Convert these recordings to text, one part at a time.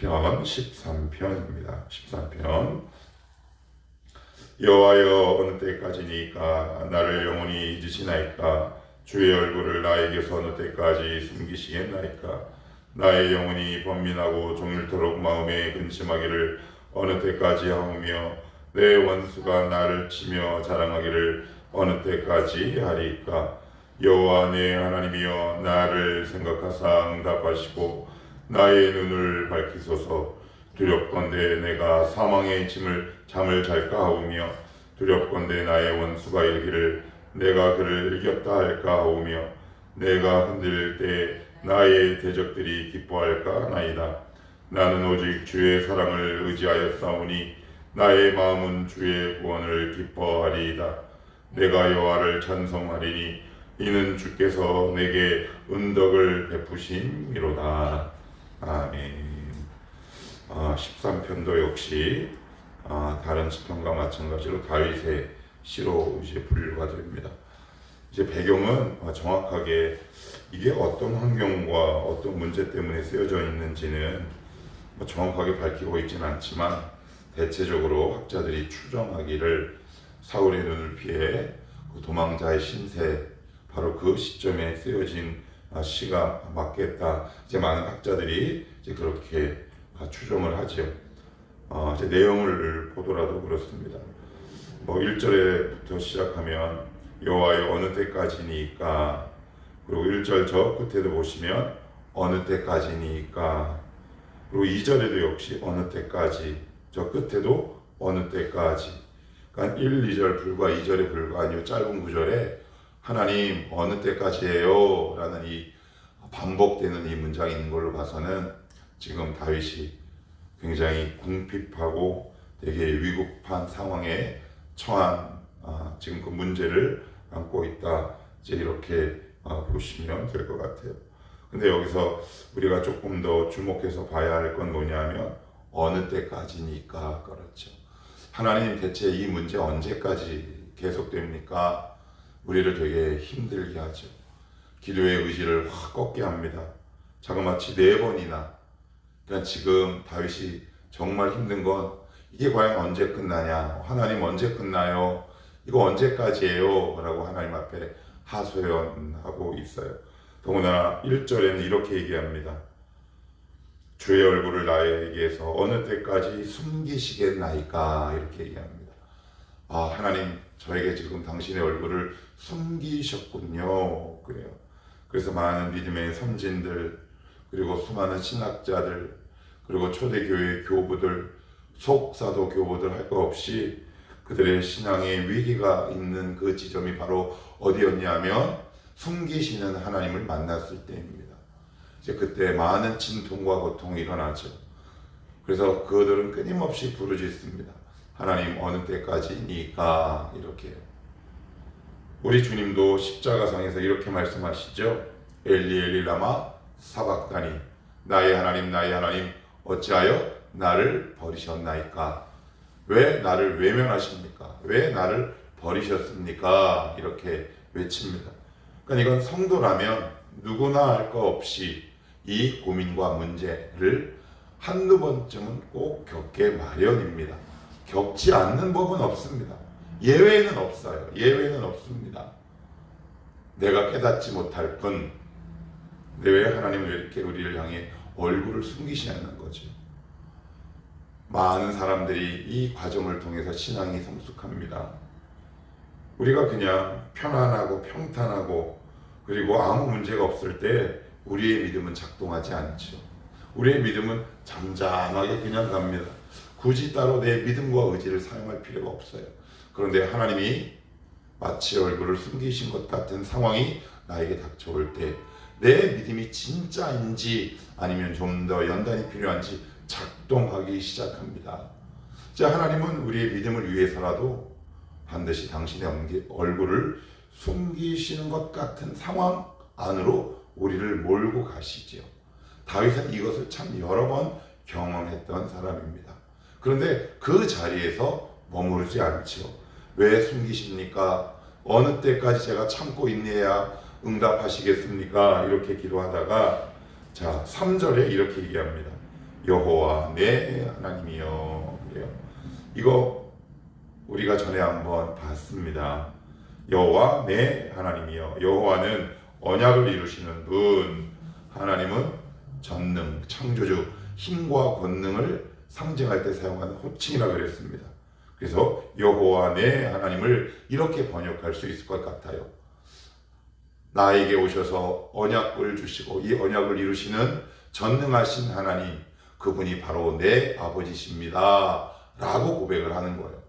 시편 13편입니다. 13편. 여호와여, 어느 때까지니까 나를 영원히 잊으시나이까? 주의 얼굴을 나에게서 어느 때까지 숨기시겠나이까? 나의 영혼이 번민하고 종일토록 마음에 근심하기를 어느 때까지 하오며 내 원수가 나를 치며 자랑하기를 어느 때까지 하리까? 여호와 내 하나님이여, 나를 생각하사 응답하시고 나의 눈을 밝히소서. 두렵건대 내가 사망의 잠을 잘까 하오며 두렵건대 나의 원수가 이르기를 내가 그를 이겼다 할까 하오며 내가 흔들릴 때 나의 대적들이 기뻐할까 하나이다. 나는 오직 주의 사랑을 의지하였사오니 나의 마음은 주의 구원을 기뻐하리이다. 내가 여호와를 찬송하리니 이는 주께서 내게 은덕을 베푸심이로다. 아멘. 13편도 역시 다른 시편과 마찬가지로 다윗의 시로 이제 분류가 됩니다. 이제 배경은 정확하게 이게 어떤 환경과 어떤 문제 때문에 쓰여져 있는지는 정확하게 밝히고 있지는 않지만 대체적으로 학자들이 추정하기를 사울의 눈을 피해 도망자의 신세, 바로 그 시점에 쓰여진 시가 맞겠다. 이제 많은 학자들이 이제 그렇게 추정을 하죠. 이제 내용을 보더라도 그렇습니다. 1절에부터 시작하면 여호와여, 어느 때까지니까, 그리고 1절 저 끝에도 보시면 어느 때까지니까, 그리고 2절에도 역시 어느 때까지, 저 끝에도 어느 때까지. 그러니까 1, 2절 불과 2절에 불과한 이 짧은 구절에 하나님 어느 때까지예요? 라는 이 반복되는 이 문장이 있는 걸로 봐서는 지금 다윗이 굉장히 궁핍하고 되게 위급한 상황에 처한 지금 그 문제를 안고 있다. 이제 이렇게 보시면 될 것 같아요. 근데 여기서 우리가 조금 더 주목해서 봐야 할 건 뭐냐면 어느 때까지니까. 그렇죠. 하나님, 대체 이 문제 언제까지 계속됩니까? 우리를 되게 힘들게 하죠. 기도의 의지를 확 꺾게 합니다. 자그마치 4번이나. 그러니까 지금 다윗이 정말 힘든 건 이게 과연 언제 끝나냐? 하나님 언제 끝나요? 이거 언제까지예요? 라고 하나님 앞에 하소연하고 있어요. 더구나 1절에는 이렇게 얘기합니다. 주의 얼굴을 나에게서 어느 때까지 숨기시겠나이까? 이렇게 얘기합니다. 하나님, 저에게 지금 당신의 얼굴을 숨기셨군요. 그래요. 그래서 많은 믿음의 선진들, 그리고 수많은 신학자들, 그리고 초대교회 교부들, 속사도 교부들 할 것 없이 그들의 신앙의 위기가 있는 그 지점이 바로 어디였냐면 숨기시는 하나님을 만났을 때입니다. 이제 그때 많은 진통과 고통이 일어나죠. 그래서 그들은 끊임없이 부르짖습니다. 하나님 어느 때까지니까? 이렇게. 우리 주님도 십자가상에서 이렇게 말씀하시죠. 엘리 엘리 라마 사박다니, 나의 하나님 어찌하여 나를 버리셨나이까? 왜 나를 외면하십니까? 왜 나를 버리셨습니까? 이렇게 외칩니다. 그러니까 이건 성도라면 누구나 할 거 없이 이 고민과 문제를 한두 번쯤은 꼭 겪게 마련입니다. 겪지 않는 법은 없습니다. 예외는 없어요. 예외는 없습니다. 내가 깨닫지 못할 뿐. 근데 왜 하나님은 이렇게 우리를 향해 얼굴을 숨기시냐는 거죠. 많은 사람들이 이 과정을 통해서 신앙이 성숙합니다. 우리가 그냥 편안하고 평탄하고 그리고 아무 문제가 없을 때 우리의 믿음은 작동하지 않죠. 우리의 믿음은 잠잠하게 그냥 갑니다. 굳이 따로 내 믿음과 의지를 사용할 필요가 없어요. 그런데 하나님이 마치 얼굴을 숨기신 것 같은 상황이 나에게 닥쳐올 때 내 믿음이 진짜인지 아니면 좀 더 연단이 필요한지 작동하기 시작합니다. 자, 하나님은 우리의 믿음을 위해서라도 반드시 당신의 얼굴을 숨기시는 것 같은 상황 안으로 우리를 몰고 가시지요. 다윗은 이것을 참 여러 번 경험했던 사람입니다. 그런데 그 자리에서 머무르지 않죠. 왜 숨기십니까? 어느 때까지 제가 참고 있내야 응답하시겠습니까? 이렇게 기도하다가 3절에 이렇게 얘기합니다. 여호와 내 하나님이여. 그래요. 이거 우리가 전에 한번 봤습니다. 여호와 내 하나님이여. 여호와는 언약을 이루시는 분, 하나님은 전능, 창조주, 힘과 권능을 상징할 때 사용하는 호칭이라 그랬습니다. 그래서 여호와 내 하나님을 이렇게 번역할 수 있을 것 같아요. 나에게 오셔서 언약을 주시고 이 언약을 이루시는 전능하신 하나님, 그분이 바로 내 아버지십니다 라고 고백을 하는 거예요.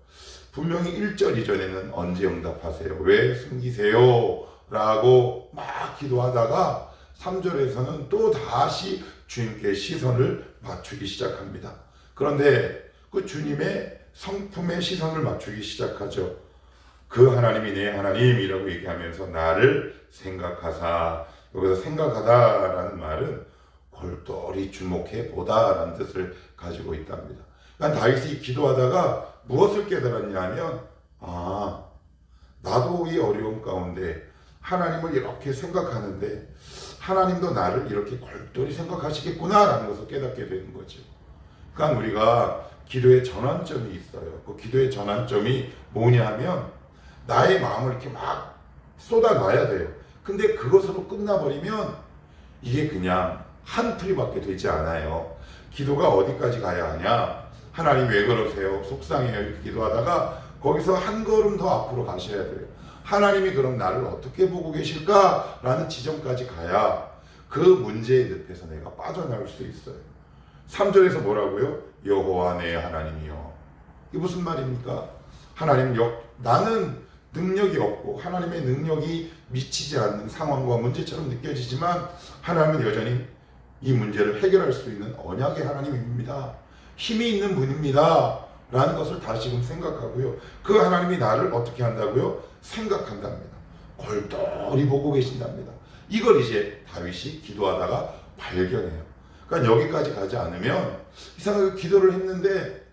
분명히 1절 이전에는 언제 응답하세요? 왜 숨기세요? 라고 막 기도하다가 3절에서는 또 다시 주님께 시선을 맞추기 시작합니다. 그런데 그 주님의 성품에 시선을 맞추기 시작하죠. 그 하나님이 내 하나님이라고 얘기하면서 나를 생각하사, 여기서 생각하다라는 말은 골똘히 주목해 보다라는 뜻을 가지고 있답니다. 그러니까 다윗이 기도하다가 무엇을 깨달았냐 하면, 나도 이 어려움 가운데 하나님을 이렇게 생각하는데 하나님도 나를 이렇게 골똘히 생각하시겠구나라는 것을 깨닫게 되는 거죠. 그러니까 우리가 기도의 전환점이 있어요. 그 기도의 전환점이 뭐냐 하면 나의 마음을 이렇게 막 쏟아놔야 돼요. 근데 그것으로 끝나버리면 이게 그냥 한풀이밖에 되지 않아요. 기도가 어디까지 가야 하냐? 하나님 왜 그러세요? 속상해요. 이렇게 기도하다가 거기서 한 걸음 더 앞으로 가셔야 돼요. 하나님이 그럼 나를 어떻게 보고 계실까라는 지점까지 가야 그 문제의 늪에서 내가 빠져나올 수 있어요. 3절에서 뭐라고요? 여호와 내 하나님이여. 이게 무슨 말입니까? 하나님, 나는 능력이 없고 하나님의 능력이 미치지 않는 상황과 문제처럼 느껴지지만 하나님은 여전히 이 문제를 해결할 수 있는 언약의 하나님입니다. 힘이 있는 분입니다 라는 것을 다시금 생각하고요. 그 하나님이 나를 어떻게 한다고요? 생각한답니다. 골똘히 보고 계신답니다. 이걸 이제 다윗이 기도하다가 발견해요. 그러니까 여기까지 가지 않으면 이상하게 기도를 했는데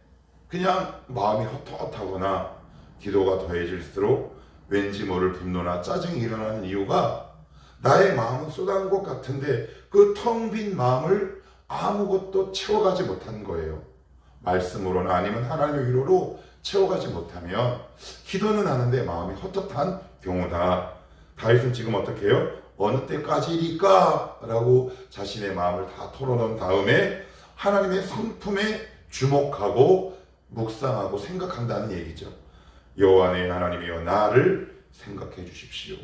그냥 마음이 헛헛하거나 기도가 더해질수록 왠지 모를 분노나 짜증이 일어나는 이유가 나의 마음은 쏟아진 것 같은데 그 텅 빈 마음을 아무것도 채워가지 못한 거예요. 말씀으로나 아니면 하나님의 위로로 채워가지 못하면 기도는 하는데 마음이 헛헛한 경우다. 다윗은 지금 어떻게 해요? 어느 때까지일까? 라고 자신의 마음을 다 털어놓은 다음에 하나님의 성품에 주목하고 묵상하고 생각한다는 얘기죠. 여호와 내 하나님이여, 나를 생각해 주십시오.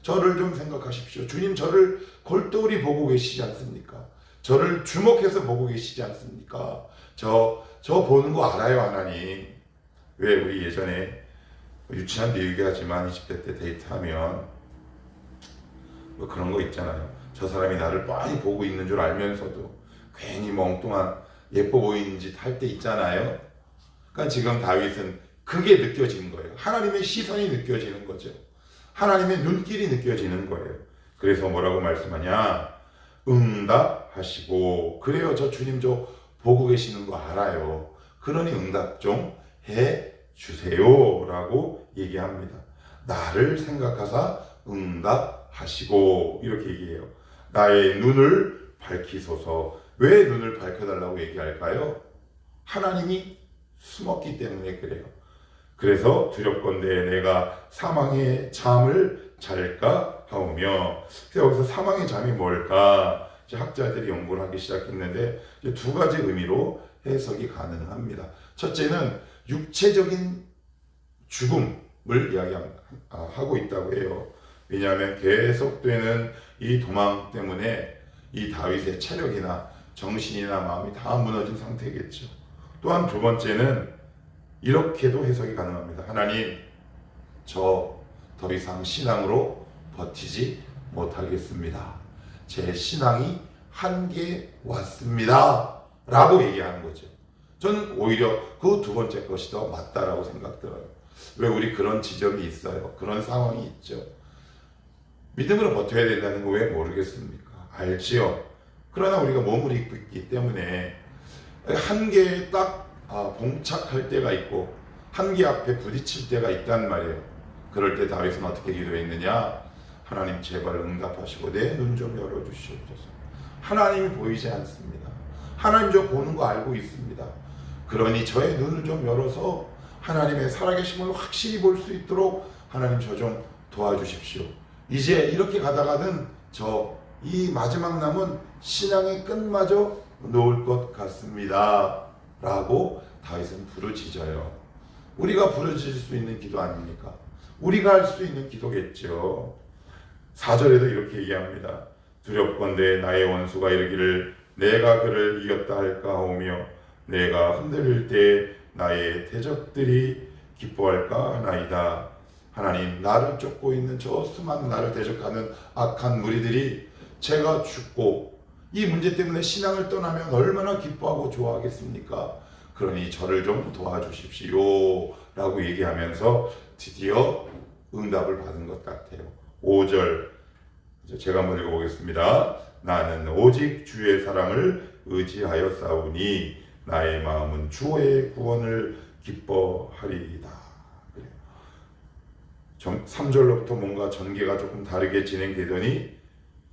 저를 좀 생각하십시오. 주님, 저를 골똘히 보고 계시지 않습니까? 저를 주목해서 보고 계시지 않습니까? 저 보는 거 알아요, 하나님. 왜 우리 예전에 유치한데 얘기하지만 20대 때 데이트하면 뭐 그런 거 있잖아요. 저 사람이 나를 뻔히 보고 있는 줄 알면서도 괜히 멍뚱한 예뻐 보이는 짓 할 때 있잖아요. 그러니까 지금 다윗은 그게 느껴지는 거예요. 하나님의 시선이 느껴지는 거죠. 하나님의 눈길이 느껴지는 거예요. 그래서 뭐라고 말씀하냐? 응답하시고, 그래요, 저 주님 저 보고 계시는 거 알아요. 그러니 응답 좀 해주세요 라고 얘기합니다. 나를 생각하사 응답하시고 이렇게 얘기해요. 나의 눈을 밝히소서. 왜 눈을 밝혀달라고 얘기할까요? 하나님이 숨었기 때문에 그래요. 그래서 두렵건대 내가 사망의 잠을 잘까 하오며. 그래서 여기서 사망의 잠이 뭘까? 이제 학자들이 연구를 하기 시작했는데 이제 두 가지 의미로 해석이 가능합니다. 첫째는 육체적인 죽음을 이야기하고 있다고 해요. 왜냐하면 계속되는 이 도망 때문에 이 다윗의 체력이나 정신이나 마음이 다 무너진 상태겠죠. 또한 두 번째는 이렇게도 해석이 가능합니다. 하나님, 저 더 이상 신앙으로 버티지 못하겠습니다. 제 신앙이 한계에 왔습니다 라고 얘기하는 거죠. 저는 오히려 그 두 번째 것이 더 맞다라고 생각 들어요. 왜 우리 그런 지점이 있어요. 그런 상황이 있죠. 믿음으로 버텨야 된다는 거 왜 모르겠습니까? 알지요. 그러나 우리가 몸을 입고 있기 때문에 한계에 딱 봉착할 때가 있고 한계 앞에 부딪힐 때가 있단 말이에요. 그럴 때 다윗은 어떻게 기도했느냐? 하나님 제발 응답하시고 내 눈 좀 열어주시옵소서. 하나님이 보이지 않습니다. 하나님 저 보는 거 알고 있습니다. 그러니 저의 눈을 좀 열어서 하나님의 살아계심을 확실히 볼 수 있도록 하나님 저 좀 도와주십시오. 이제 이렇게 가다가는 저 이 마지막 남은 신앙의 끝마저 놓을 것 같습니다. 라고 다윗은 부르짖어요. 우리가 부르짖을 수 있는 기도 아닙니까? 우리가 할 수 있는 기도겠죠. 4절에도 이렇게 얘기합니다. 두렵건대 나의 원수가 이르기를 내가 그를 이겼다 할까 하오며 내가 흔들릴 때 나의 대적들이 기뻐할까 하나이다. 하나님, 나를 쫓고 있는 저 수많은 나를 대적하는 악한 무리들이 제가 죽고 이 문제 때문에 신앙을 떠나면 얼마나 기뻐하고 좋아하겠습니까? 그러니 저를 좀 도와주십시오 라고 얘기하면서 드디어 응답을 받은 것 같아요. 5절 제가 한번 읽어보겠습니다. 나는 오직 주의 사랑을 의지하여 싸우니 나의 마음은 주의 구원을 기뻐하리이다. 3절로부터 뭔가 전개가 조금 다르게 진행되더니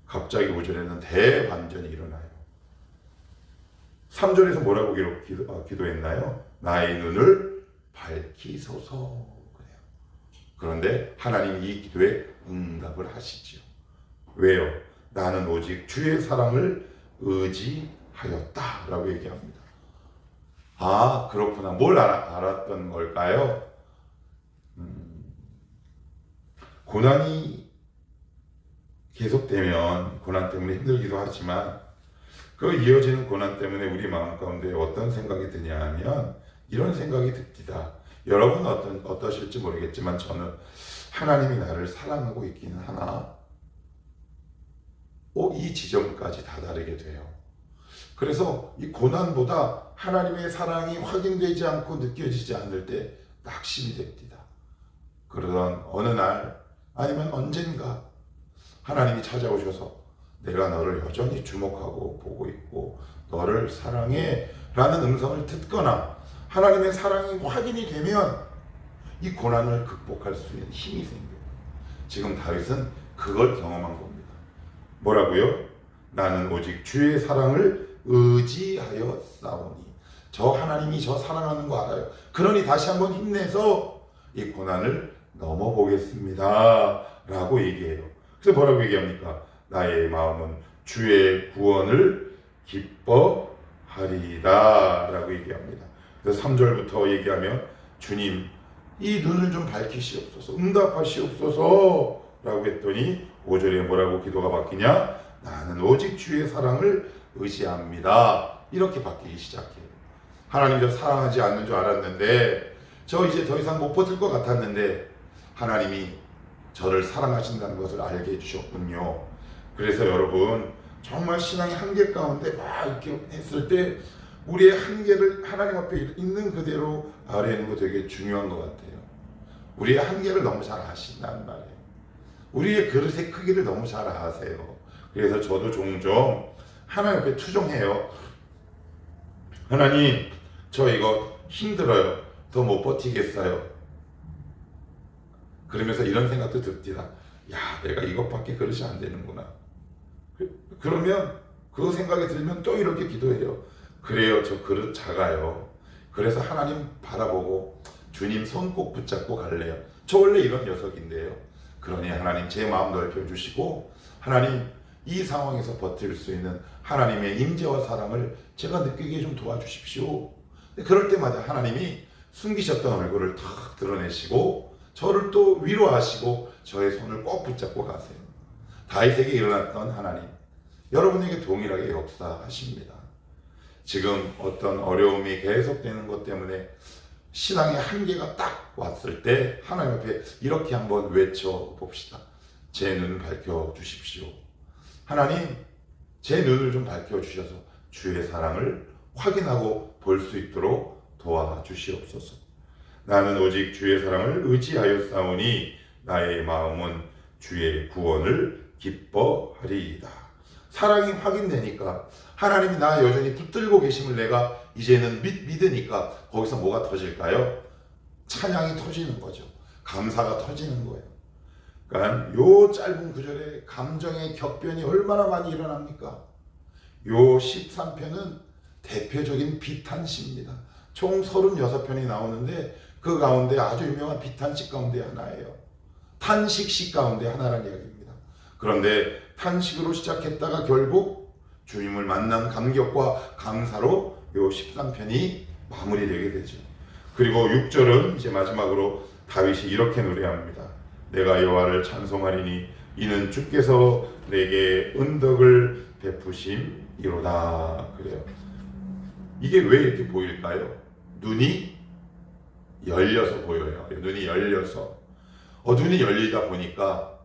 갑자기 5절에는 대반전이 일어나요. 3절에서 뭐라고 기도했나요? 나의 눈을 밝히소서. 그래요. 그런데 하나님 이 기도에 응답을 하시지요. 왜요? 나는 오직 주의 사랑을 의지하였다 라고 얘기합니다. 아, 그렇구나. 뭘 알았던 걸까요? 고난이 계속되면 고난 때문에 힘들기도 하지만 그 이어지는 고난 때문에 우리 마음 가운데 어떤 생각이 드냐 하면 이런 생각이 듭니다. 여러분 어떠실지 모르겠지만 저는 하나님이 나를 사랑하고 있기는 하나 이 지점까지 다다르게 돼요. 그래서 이 고난보다 하나님의 사랑이 확인되지 않고 느껴지지 않을 때 낙심이 됩니다. 그러던 어느 날 아니면 언젠가 하나님이 찾아오셔서 내가 너를 여전히 주목하고 보고 있고 너를 사랑해 라는 음성을 듣거나 하나님의 사랑이 확인이 되면 이 고난을 극복할 수 있는 힘이 생겨요. 지금 다윗은 그걸 경험한 겁니다. 뭐라고요? 나는 오직 주의 사랑을 의지하여 싸우니 저 하나님이 저 사랑하는 거 알아요. 그러니 다시 한번 힘내서 이 고난을 넘어보겠습니다 라고 얘기해요. 그래서 뭐라고 얘기합니까? 나의 마음은 주의 구원을 기뻐하리다 라고 얘기합니다. 그래서 3절부터 얘기하면 주님 이 눈을 좀 밝히시옵소서 응답하시옵소서 라고 했더니 5절에 뭐라고 기도가 바뀌냐? 나는 오직 주의 사랑을 의지합니다. 이렇게 바뀌기 시작해요. 하나님 저 사랑하지 않는 줄 알았는데 저 이제 더 이상 못 버틸 것 같았는데 하나님이 저를 사랑하신다는 것을 알게 해주셨군요. 그래서 여러분 정말 신앙의 한계 가운데 막 이렇게 했을 때 우리의 한계를 하나님 앞에 있는 그대로 아뢰는 거 되게 중요한 것 같아요. 우리의 한계를 너무 잘 아신단 말이에요. 우리의 그릇의 크기를 너무 잘 아세요. 그래서 저도 종종 하나님 앞에 투정해요. 하나님 저 이거 힘들어요. 더 못 버티겠어요. 그러면서 이런 생각도 듭니다. 야, 내가 이것밖에 그릇이 안 되는구나. 그러면 그 생각이 들면 또 이렇게 기도해요. 그래요, 저 그릇 작아요. 그래서 하나님 바라보고 주님 손 꼭 붙잡고 갈래요. 저 원래 이런 녀석인데요. 그러니 하나님 제 마음 넓혀주시고 하나님 이 상황에서 버틸 수 있는 하나님의 임재와 사랑을 제가 느끼게 좀 도와주십시오. 그럴 때마다 하나님이 숨기셨던 얼굴을 탁 드러내시고 저를 또 위로하시고 저의 손을 꼭 붙잡고 가세요. 다윗에게 일어났던 하나님, 여러분에게 동일하게 역사하십니다. 지금 어떤 어려움이 계속되는 것 때문에 신앙의 한계가 딱 왔을 때 하나님 앞에 이렇게 한번 외쳐봅시다. 제 눈을 밝혀주십시오. 하나님, 제 눈을 좀 밝혀주셔서 주의 사랑을 확인하고 볼 수 있도록 도와주시옵소서. 나는 오직 주의 사랑을 의지하여 싸우니 나의 마음은 주의 구원을 기뻐하리이다. 사랑이 확인되니까 하나님이 나 여전히 붙들고 계심을 내가 이제는 믿으니까 거기서 뭐가 터질까요? 찬양이 터지는 거죠. 감사가 터지는 거예요. 그러니까 요 짧은 구절에 감정의 격변이 얼마나 많이 일어납니까? 요 13편은 대표적인 비탄시입니다. 총 36편이 나오는데 그 가운데 아주 유명한 비탄시 가운데 하나예요. 탄식시 가운데 하나라는 이야기입니다. 그런데 탄식으로 시작했다가 결국 주님을 만난 감격과 감사로 요 13편이 마무리되게 되죠. 그리고 6절은 이제 마지막으로 다윗이 이렇게 노래합니다. 내가 여호와를 찬송하리니 이는 주께서 내게 은덕을 베푸심이로다. 그래요. 이게 왜 이렇게 보일까요? 눈이 열려서 보여요. 눈이 열려서 눈이 열리다 보니까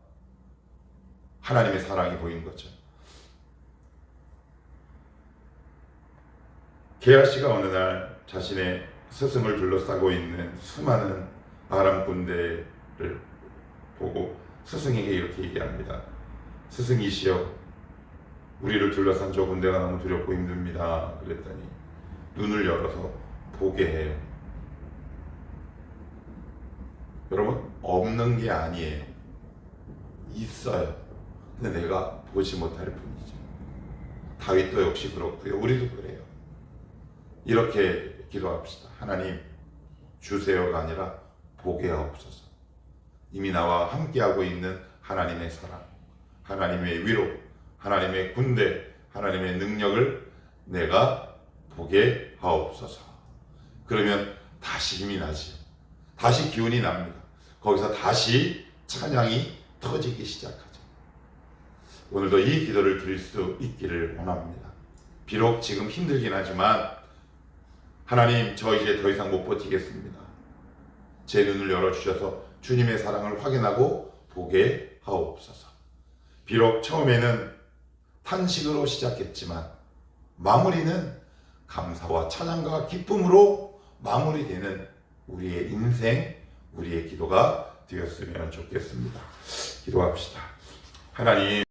하나님의 사랑이 보이는 거죠. 게하시가 어느 날 자신의 스승을 둘러싸고 있는 수많은 아람 군대를 보고 스승에게 이렇게 얘기합니다. 스승이시여, 우리를 둘러싼 저 군대가 너무 두렵고 힘듭니다. 그랬더니 눈을 열어서 보게 해요. 여러분, 없는 게 아니에요. 있어요. 근데 내가 보지 못할 뿐이죠. 다윗도 역시 그렇고요. 우리도 그래요. 이렇게 기도합시다. 하나님, 주세요가 아니라 보게 하옵소서. 이미 나와 함께하고 있는 하나님의 사랑, 하나님의 위로, 하나님의 군대, 하나님의 능력을 내가 보게 하옵소서. 그러면 다시 힘이 나지요. 다시 기운이 납니다. 거기서 다시 찬양이 터지기 시작하죠. 오늘도 이 기도를 드릴 수 있기를 원합니다. 비록 지금 힘들긴 하지만 하나님, 저 이제 더 이상 못 버티겠습니다. 제 눈을 열어주셔서 주님의 사랑을 확인하고 보게 하옵소서. 비록 처음에는 탄식으로 시작했지만 마무리는 감사와 찬양과 기쁨으로 마무리되는 우리의 인생, 우리의 기도가 되었으면 좋겠습니다. 기도합시다. 하나님,